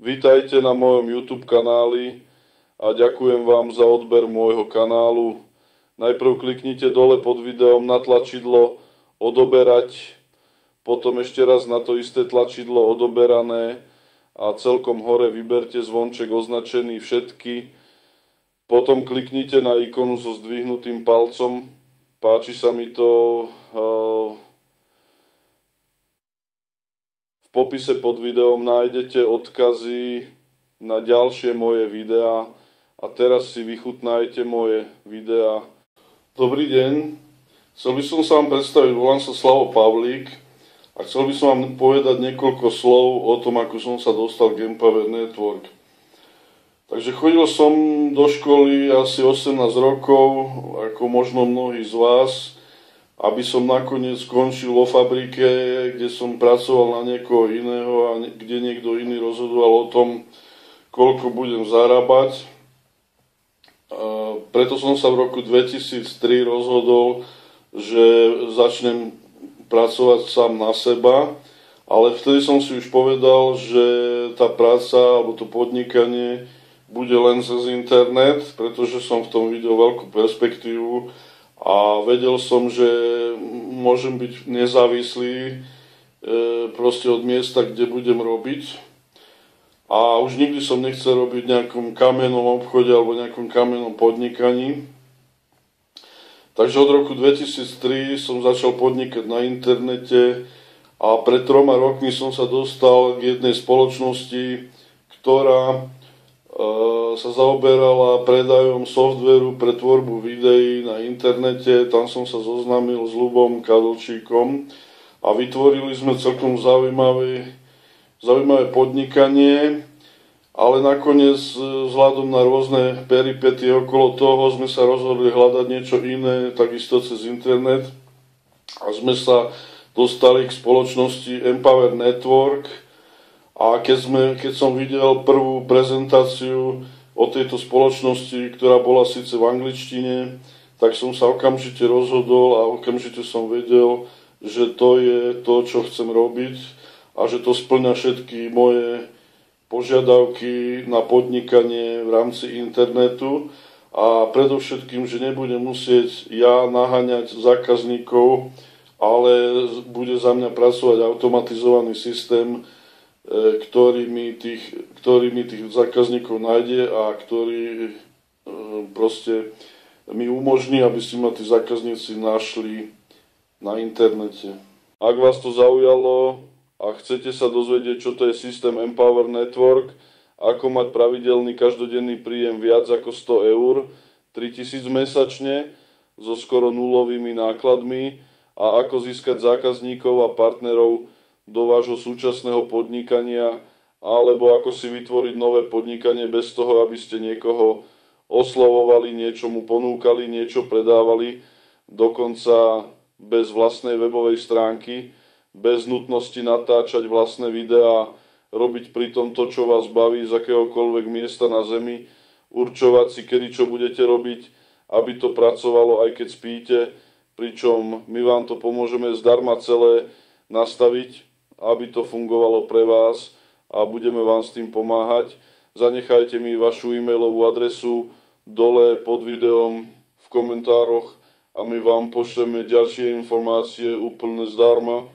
Vítajte na mojom YouTube kanáli a ďakujem vám za odber môjho kanálu. Najprv kliknite dole pod videom na tlačidlo odoberať, potom ešte raz na to isté tlačidlo odoberané a celkom hore vyberte zvonček označený všetky. Potom kliknite na ikonu so zdvihnutým palcom. Páči sa mi to. V popise pod videom nájdete odkazy na ďalšie moje videá a teraz si vychutnajte moje videá. Dobrý deň, chcel by som sa vám predstaviť, volám sa Slavo Pavlík a chcel by som vám povedať niekoľko slov o tom, ako som sa dostal k Empower Network. Takže chodil som do školy asi 18 rokov, ako možno mnohí z vás, aby som nakoniec skončil vo fabrike, kde som pracoval na niekoho iného a kde niekto iný rozhodoval o tom, koľko budem zarábať. Preto som sa v roku 2003 rozhodol, že začnem pracovať sám na seba, ale vtedy som si už povedal, že tá práca alebo to podnikanie bude len cez internet, pretože som v tom videl veľkú perspektívu a vedel som, že môžem byť nezávislý proste od miesta, kde budem robiť. A už nikdy som nechcel robiť v nejakom kamennom obchode alebo nejakom kamennom podnikaní. Takže od roku 2003 som začal podnikať na internete a pred 3 rokmi som sa dostal k jednej spoločnosti, ktorá sa zaoberala predajom softvéru pre tvorbu videí na internete. Tam som sa zoznámil s Ľubom Kadlčíkom a vytvorili sme celkom zaujímavé podnikanie, ale nakoniec vzhľadom na rôzne peripetie okolo toho sme sa rozhodli hľadať niečo iné, takisto cez internet a sme sa dostali k spoločnosti Empower Network. A keď som videl prvú prezentáciu o tejto spoločnosti, ktorá bola síce v angličtine, tak som sa okamžite rozhodol a okamžite som vedel, že to je to, čo chcem robiť a že to spĺňa všetky moje požiadavky na podnikanie v rámci internetu a predovšetkým, že nebudem musieť ja naháňať zákazníkov, ale bude za mňa pracovať automatizovaný systém, ktorý mi tých zákazníkov nájde a ktorý proste mi umožní, aby si ma tí zákazníci našli na internete. Ak vás to zaujalo a chcete sa dozvedieť, čo to je systém Empower Network, ako mať pravidelný každodenný príjem viac ako 100 eur, 3000 mesačne, so skoro nulovými nákladmi a ako získať zákazníkov a partnerov do vášho súčasného podnikania, alebo ako si vytvoriť nové podnikanie bez toho, aby ste niekoho oslovovali, niečo mu ponúkali, niečo predávali, dokonca bez vlastnej webovej stránky, bez nutnosti natáčať vlastné videá, robiť pritom to, čo vás baví z akéhokoľvek miesta na zemi, určovať si, kedy čo budete robiť, aby to pracovalo aj keď spíte, pričom my vám to pomôžeme zdarma celé nastaviť, aby to fungovalo pre vás a budeme vám s tým pomáhať. Zanechajte mi vašu e-mailovú adresu dole pod videom v komentároch a my vám pošleme ďalšie informácie úplne zdarma.